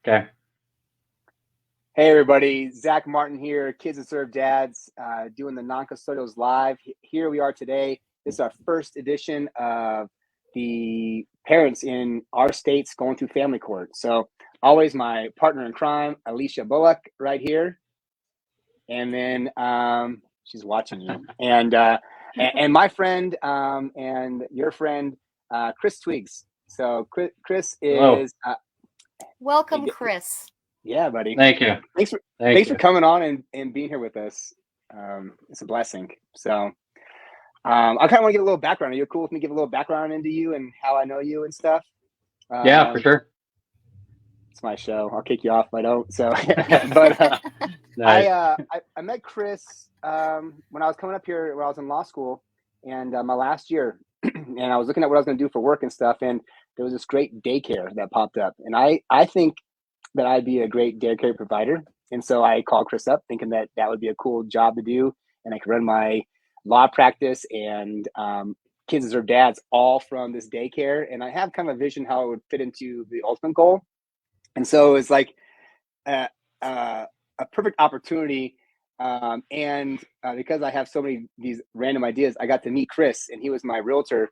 Okay. Hey everybody, Zach Martin here, Kids That Serve Dads, doing the NonCustodials live. Here we are today. This is our first edition of the parents in our states going through family court. So always my partner in crime, Alicia Bullock, right here. And then she's watching you. And my friend and your friend, Chris Twiggs. So Chris is... Welcome, Chris. Yeah, buddy. Thank you. Thanks for coming on and being here with us. It's a blessing. So I kind of want to get a little background. Are you cool with me give a little background into you and how I know you and stuff? Yeah, for sure. It's my show. I'll kick you off if I don't. So, but Nice. I met Chris when I was coming up here when I was in law school and my last year, and I was looking at what I was going to do for work and stuff, and there was this great daycare that popped up, and I think that I'd be a great daycare provider. And so I called Chris up thinking that would be a cool job to do. And I could run my law practice and Kids That Serve Dads all from this daycare. And I have kind of a vision how it would fit into the ultimate goal. And so it's like a perfect opportunity. And because I have so many these random ideas, I got to meet Chris, and he was my realtor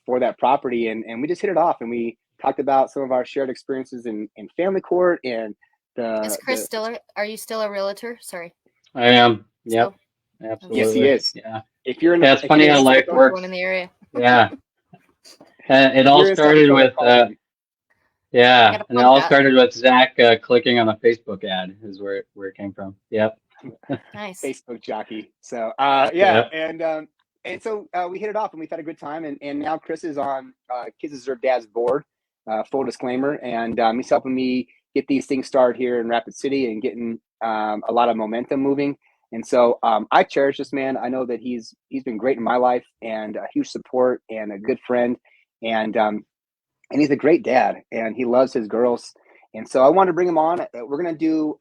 for that property. And we just hit it off, and we talked about some of our shared experiences in family court and Is Chris are you still a realtor? Sorry. I am. Yep. So, absolutely. Yes, he is. Yeah. If you're in That's funny how life works. One in the area. Yeah. It all started with and it all started with Zach clicking on a Facebook ad is where it came from. Yep. Nice. Facebook jockey. So and so we hit it off, and we've had a good time, and now Chris is on Kids That Serve Dads board, full disclaimer, and he's helping me get these things started here in Rapid City and getting a lot of momentum moving. And so I cherish this man. I know that he's been great in my life and a huge support and a good friend, and he's a great dad, and he loves his girls. And so I wanted to bring him on. We're going to do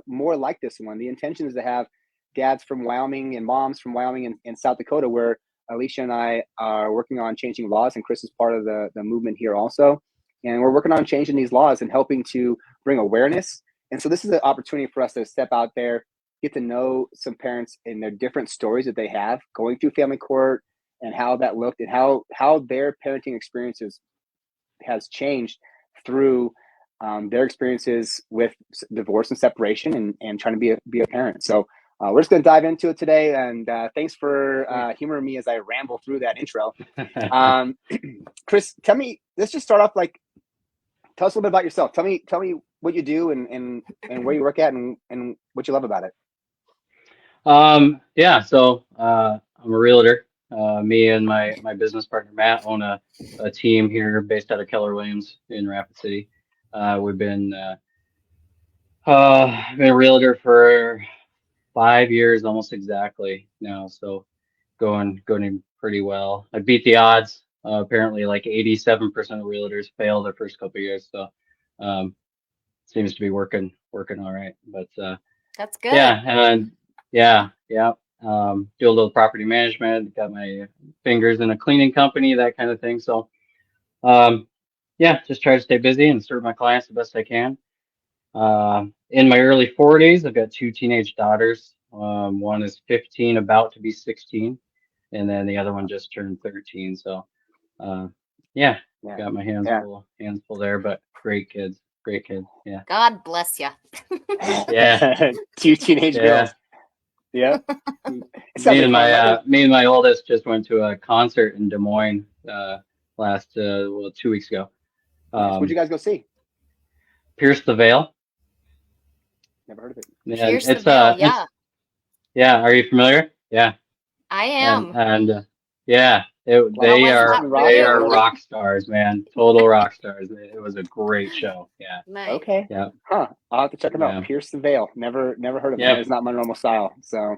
more like this one. The intention is to have dads from Wyoming and moms from Wyoming and South Dakota, where Alicia and I are working on changing laws, and Chris is part of the movement here also. And we're working on changing these laws and helping to bring awareness. And so this is an opportunity for us to step out there, get to know some parents and their different stories that they have going through family court and how that looked and how their parenting experiences has changed through their experiences with divorce and separation and trying to be a parent. So we're just going to dive into it today, and thanks for humoring me as I ramble through that intro. Chris, let's just start off, tell us a little bit about yourself. Tell me what you do and where you work at and what you love about it. So I'm a realtor. Me and my business partner Matt own a team here based out of Keller Williams in Rapid City. We've been a realtor for 5 years almost exactly now, so going pretty well. I beat the odds. Apparently, 87% of realtors fail their first couple of years, so seems to be working all right. But that's good. Do a little property management. Got my fingers in a cleaning company, that kind of thing. So just try to stay busy and serve my clients the best I can. In my early 40s, I've got 2 teenage daughters. One is 15, about to be 16, and then the other one just turned 13. So, got my hands full there, but great kids. Yeah. God bless you. Yeah. 2 teenage girls. Yeah. Me and my oldest just went to a concert in Des Moines last 2 weeks ago. What'd you guys go see? Pierce the Veil. Never heard of it. Yeah, Pierce the Veil, yeah. Are you familiar? Yeah. I am. They are rock stars, man. Total rock stars. It was a great show. Yeah. Nice. Okay. Yeah. Huh. I'll have to check them out. Pierce the Veil. Never heard of it. It's not my normal style. So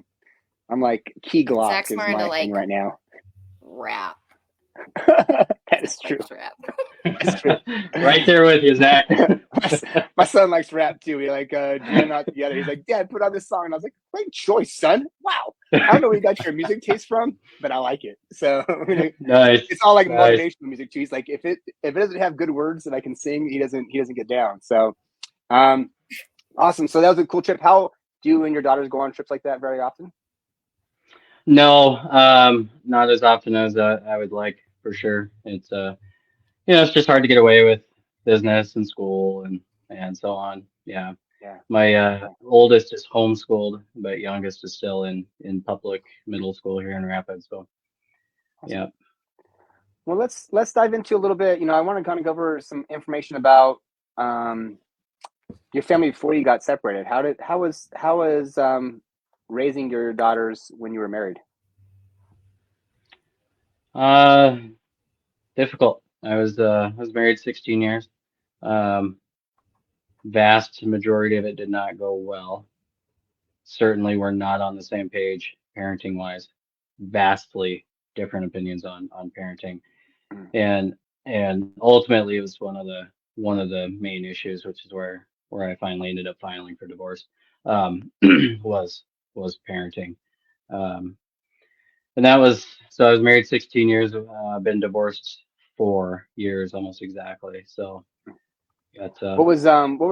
I'm like Key Glock is my thing right now. Rap. That is true. That's true. Right there with you, Zach. My son likes rap too. We're like jamming out together. He's like, Dad, put on this song. And I was like, great choice, son. Wow. I don't know where you got your music taste from, but I like it. So Nice. It's all like Nice. motivational music too. He's like, if it doesn't have good words that I can sing, he doesn't get down. So awesome. So that was a cool trip. How do you and your daughters go on trips like that very often? No, not as often as I would like, for sure. It's it's just hard to get away with business and school and so on. Yeah. Yeah. My oldest is homeschooled, but youngest is still in public middle school here in Rapids. So Awesome. yeah. Well, let's dive into a little bit. I want to kind of go over some information about your family before you got separated. How was raising your daughters when you were married? Difficult. I was married 16 years. Vast majority of it did not go well. Certainly we're not on the same page parenting wise. Vastly different opinions on parenting. And ultimately it was one of the main issues, which is where I finally ended up filing for divorce, was parenting. And that was, so I was married 16 years, been divorced 4 years almost exactly. So what were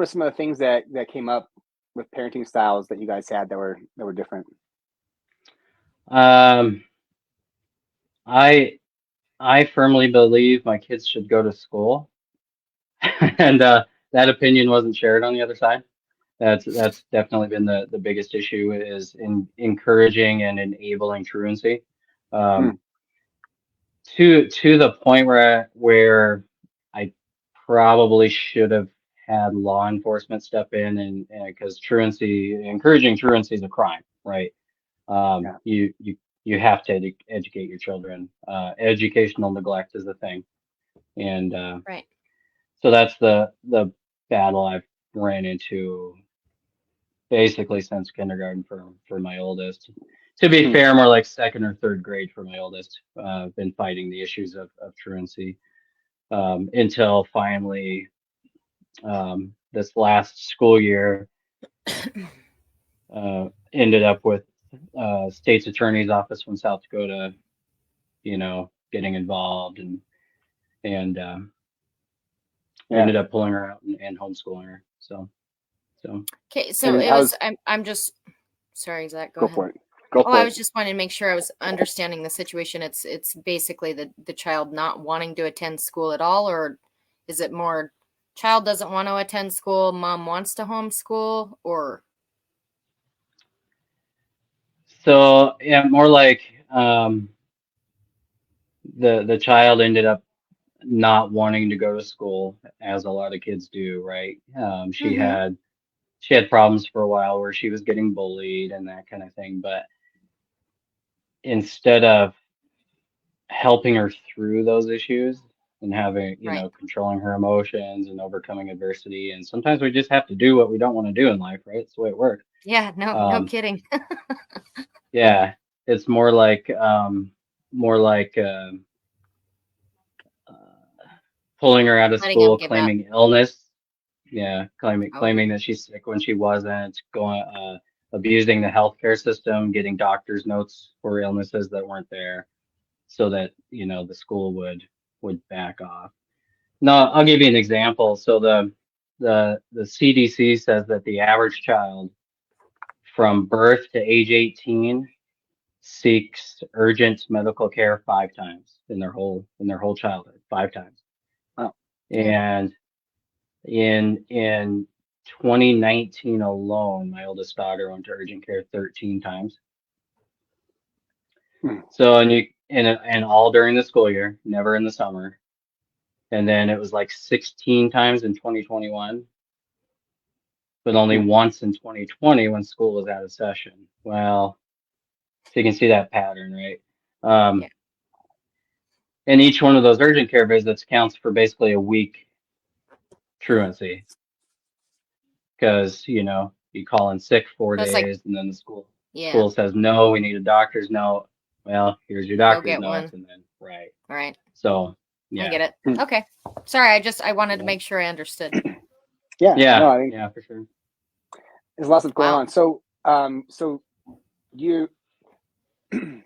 some of the things that came up with parenting styles that you guys had that were different? I firmly believe my kids should go to school, and that opinion wasn't shared on the other side. That's definitely been the biggest issue, is in encouraging and enabling truancy, to the point where I probably should have had law enforcement step in, and because encouraging truancy is a crime, right? You have to educate your children. Educational neglect is the thing, and Right. so that's the battle I've ran into basically since kindergarten for my oldest. To be fair, more like second or third grade for my oldest. Been fighting the issues of truancy until finally this last school year ended up with state's attorney's office from South Dakota, getting involved and ended up pulling her out and homeschooling her. So. Okay, so it was. I'm just sorry, Zach. Go ahead. For it. Go for it. I was just wanting to make sure I was understanding the situation. It's basically the child not wanting to attend school at all, or is it more child doesn't want to attend school, mom wants to homeschool, or? So yeah, more like the child ended up not wanting to go to school, as a lot of kids do, right? She had problems for a while where she was getting bullied and that kind of thing, but instead of helping her through those issues and having, controlling her emotions and overcoming adversity, and sometimes we just have to do what we don't want to do in life, right? It's the way it works. Yeah, no kidding. Yeah, it's more like pulling her out of school, claiming illness. Yeah, claiming that she's sick when she wasn't, abusing the healthcare system, getting doctor's notes for illnesses that weren't there, so that the school would back off. Now, I'll give you an example. So the CDC says that the average child from birth to age 18 seeks urgent medical care 5 times in their whole childhood, 5 times. Wow. And in 2019 alone, my oldest daughter went to urgent care 13 times. So and all during the school year, never in the summer. And then it was like 16 times in 2021, but only once in 2020 when school was out of session. Well, so you can see that pattern, right? And each one of those urgent care visits counts for basically a week truancy, because you call in sick 4 days, and then the school says no, we need a doctor's note. Well, here's your doctor's note, and then right. So I yeah. get it. Okay. Sorry, I wanted to make sure I understood. Yeah. No, I think yeah, for sure. there's lots of going Wow. on. So, so you, when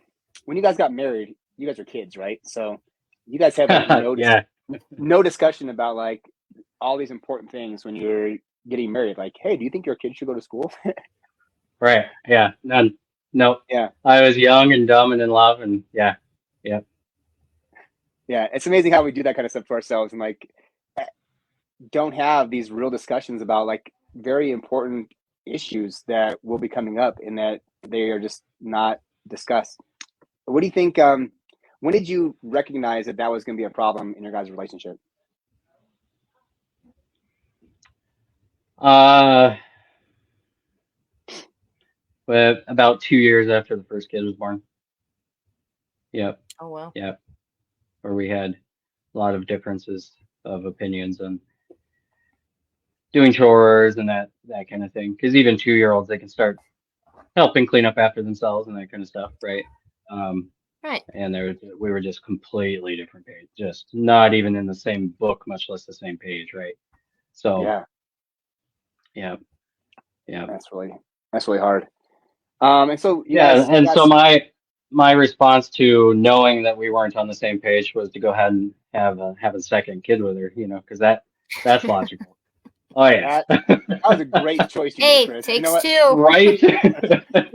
you guys got married, you guys are kids, right? So you guys had like no discussion about like all these important things when you're getting married. Like, hey, do you think your kids should go to school? Right. Yeah. None. No. Yeah. I was young and dumb and in love, and yeah. Yeah. It's amazing how we do that kind of stuff to ourselves and like don't have these real discussions about like very important issues that will be coming up and that they are just not discussed. What do you think? When did you recognize that that was going to be a problem in your guys' relationship? But about 2 years after the first kid was born. Yep. Oh wow. Yep. Where we had a lot of differences of opinions on doing chores and that kind of thing. Because even 2-year-olds, they can start helping clean up after themselves and that kind of stuff, right? Right. And we were just completely different page, just not even in the same book, much less the same page, right? So yeah. That's really hard. And so so my response to knowing that we weren't on the same page was to go ahead and have a second kid with her, because that's logical. Oh yeah, that was a great choice you made, Chris. Takes you know what? two. Right?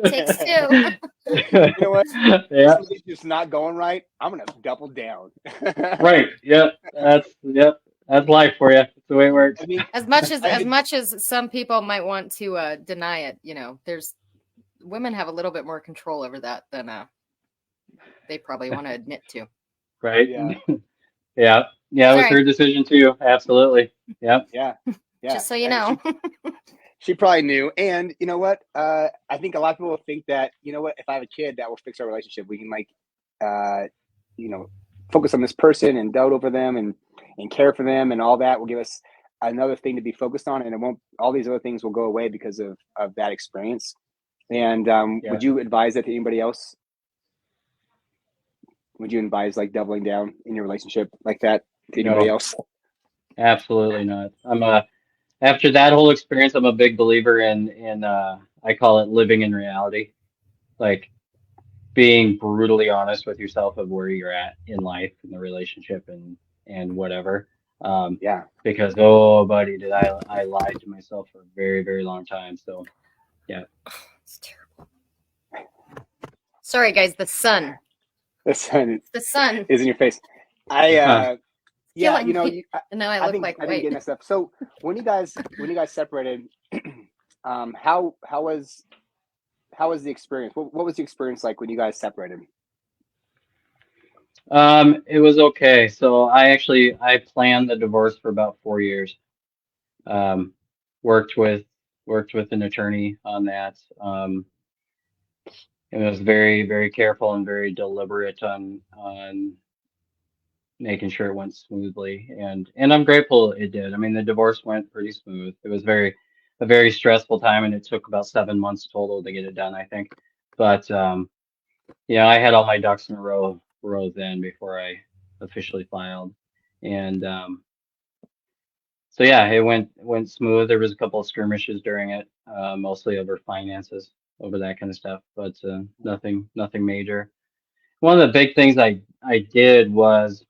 Takes two. You know what? Yeah. This relationship's not going right. I'm gonna double down. Right. Yep. That's life for you. That's the way it works. I mean, As much as some people might want to deny it, there's women have a little bit more control over that than they probably want to admit to. Right. Yeah. Yeah. It was her decision too. Absolutely. Yep. Yeah. Just so you know. She probably knew. And you know what? I think a lot of people think that, if I have a kid, that will fix our relationship. We can focus on this person and dote over them and care for them, and all that will give us another thing to be focused on, and it won't. All these other things will go away because of that experience. And would you advise that to anybody else? Would you advise like doubling down in your relationship like that to anybody else? Absolutely not. After that whole experience, I'm a big believer in I call it living in reality, like being brutally honest with yourself of where you're at in life, in the relationship, and whatever. Because buddy, did I lied to myself for a very, very long time. So yeah. It's terrible. Sorry guys, the sun. The sun is in your face. and now I look like white. I think getting that stuff. So when you guys separated, how was the experience? What was the experience like when you guys separated? It was okay. So I planned the divorce for about 4 years. Worked with an attorney on that. It was very, very careful and very deliberate on making sure it went smoothly, and I'm grateful it did. I mean, the divorce went pretty smooth. It was a very stressful time, and it took about 7 months total to get it done, I think. But I had all my ducks in a row then before I officially filed, and so yeah, it went smooth. There was a couple of skirmishes during it, mostly over finances, over that kind of stuff, but nothing major. One of the big things I did was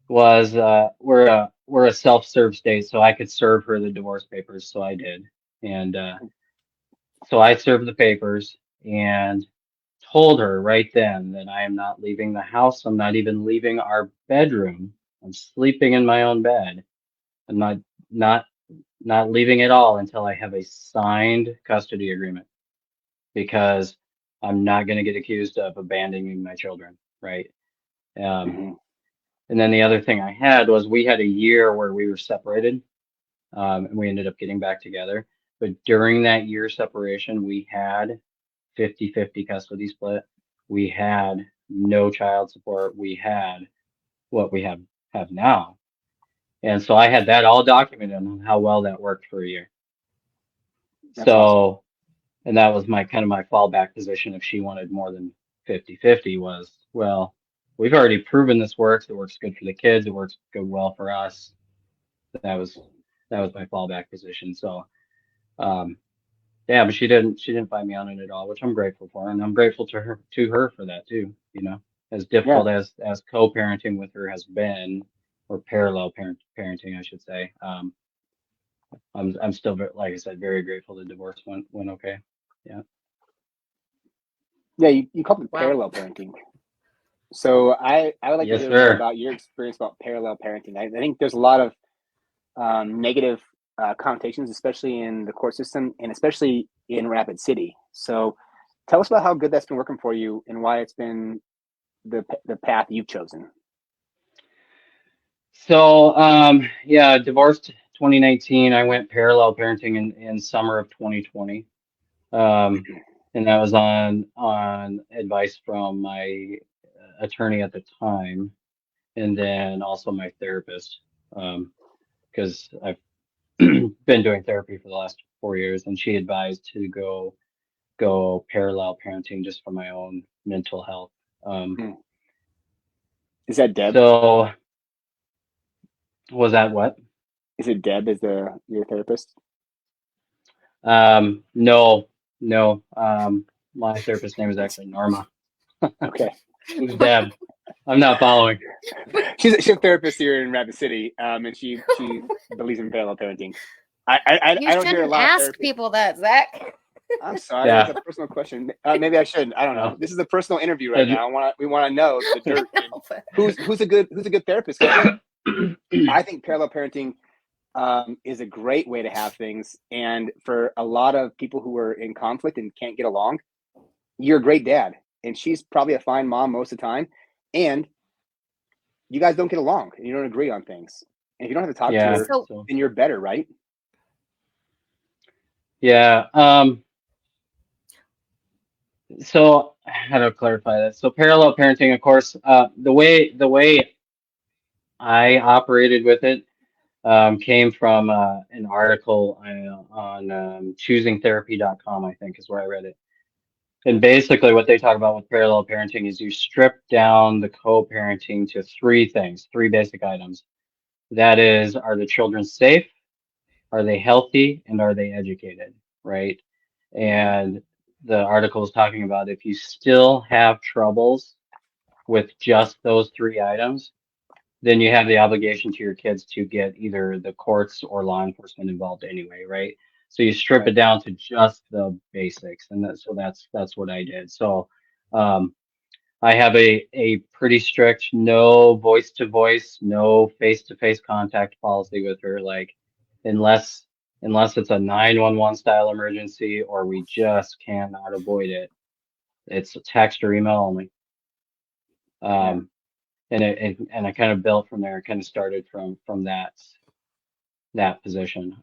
we're a self-serve state, so I could serve her the divorce papers, so I did, and so I served the papers and told her right then that I am not leaving the house. I'm not even leaving our bedroom. I'm sleeping in my own bed. I'm not leaving at all until I have a signed custody agreement, because I'm not going to get accused of abandoning my children, right? And then the other thing I had was we had a year where we were separated, and we ended up getting back together. But during that year separation, we had 50-50 custody split. We had no child support. We had what we have now. And so I had that all documented on how well that worked for a year. That's awesome. And that was my kind of my fallback position if she wanted more than 50-50 was, well, we've already proven this works. It works good for the kids. It works well for us. That was my fallback position. So, yeah, but she didn't fight me on it at all, which I'm grateful for, and I'm grateful to her for that too. As difficult as co-parenting with her has been, or parallel parenting, I should say. I'm still, like I said, very grateful the divorce went okay. Yeah. Yeah, you called it parallel parenting. So I would like to hear more about your experience about parallel parenting. I think there's a lot of negative connotations, especially in the court system and especially in Rapid City. So tell us about how good that's been working for you and why it's been the path you've chosen. So, yeah, divorced 2019. I went parallel parenting in summer of 2020. And that was on advice from my attorney at the time, and then also my therapist, because I've been doing therapy for the last 4 years, and she advised to go parallel parenting just for my own mental health. Is that Deb? So was that what? Is it Deb as your therapist? No. My therapist's name is actually Norma. Okay. Who's Deb? I'm not following. She's a therapist here in Rapid City, and she believes in parallel parenting. I don't hear a lot ask of people that, Zach. I'm sorry, Yeah. That's a personal question. Maybe I shouldn't. I don't know. This is a personal interview right now. We want to know the dirt. Who's a good therapist? I think parallel parenting is a great way to have things, and for a lot of people who are in conflict and can't get along, you're a great dad, and she's probably a fine mom most of the time, and you guys don't get along and you don't agree on things. And if you don't have to talk to her, then you're better, right? Yeah. So how to clarify that? So parallel parenting, of course, the way I operated with it came from an article on choosingtherapy.com, I think is where I read it. And basically what they talk about with parallel parenting is you strip down the co-parenting to three basic items. That is, are the children safe? Are they healthy? And are they educated? Right? And the article is talking about if you still have troubles with just those three items, then you have the obligation to your kids to get either the courts or law enforcement involved anyway, right? So you strip it down to just the basics, and that's what I did. So I have a pretty strict no voice to voice, no face to face contact policy with her. Like unless it's a 911 style emergency or we just cannot avoid it, it's text or email only. And I kind of built from there. Kind of started from that position.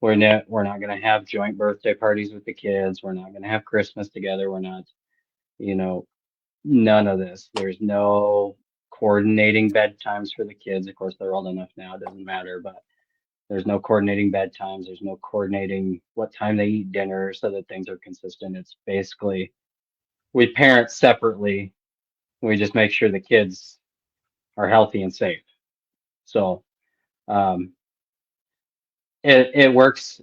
We're not going to have joint birthday parties with the kids. We're not going to have Christmas together. We're not, none of this. There's no coordinating bedtimes for the kids. Of course, they're old enough now. It doesn't matter, but there's no coordinating bedtimes. There's no coordinating what time they eat dinner so that things are consistent. It's basically we parent separately. We just make sure the kids are healthy and safe. So it works